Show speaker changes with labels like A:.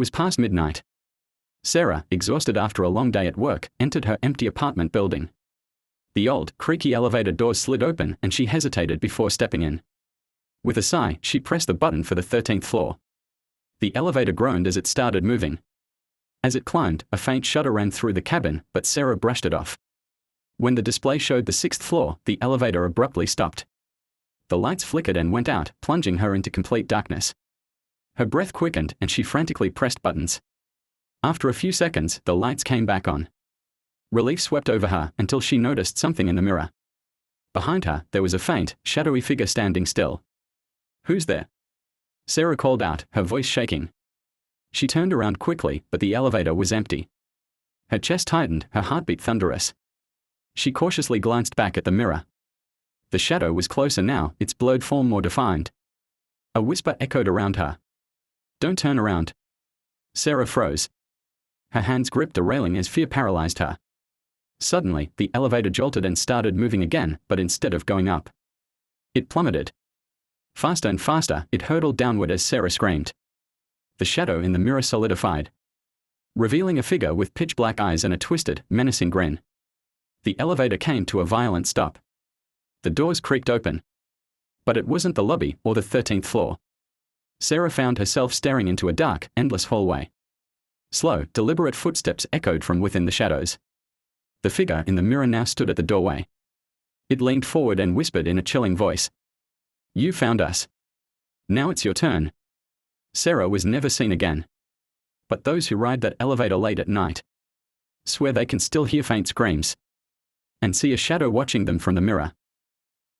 A: was past midnight. Sarah, exhausted after a long day at work, entered her empty apartment building. The old, creaky elevator doors slid open and she hesitated before stepping in. With a sigh, she pressed the button for the 13th floor. The elevator groaned as it started moving. As it climbed, a faint shudder ran through the cabin, but Sarah brushed it off. When the display showed the 6th floor, the elevator abruptly stopped. The lights flickered and went out, plunging her into complete darkness. Her breath quickened and she frantically pressed buttons. After a few seconds, the lights came back on. Relief swept over her until she noticed something in the mirror. Behind her, there was a faint, shadowy figure standing still. "Who's there?" Sarah called out, her voice shaking. She turned around quickly, but the elevator was empty. Her chest tightened, her heartbeat thunderous. She cautiously glanced back at the mirror. The shadow was closer now, its blurred form more defined. A whisper echoed around her. "Don't turn around." Sarah froze. Her hands gripped a railing as fear paralyzed her. Suddenly, the elevator jolted and started moving again, but instead of going up, it plummeted. Faster and faster, it hurtled downward as Sarah screamed. The shadow in the mirror solidified, revealing a figure with pitch-black eyes and a twisted, menacing grin. The elevator came to a violent stop. The doors creaked open. But it wasn't the lobby or the 13th floor. Sarah found herself staring into a dark, endless hallway. Slow, deliberate footsteps echoed from within the shadows. The figure in the mirror now stood at the doorway. It leaned forward and whispered in a chilling voice. "You found us. Now it's your turn." Sarah was never seen again. But those who ride that elevator late at night swear they can still hear faint screams and see a shadow watching them from the mirror.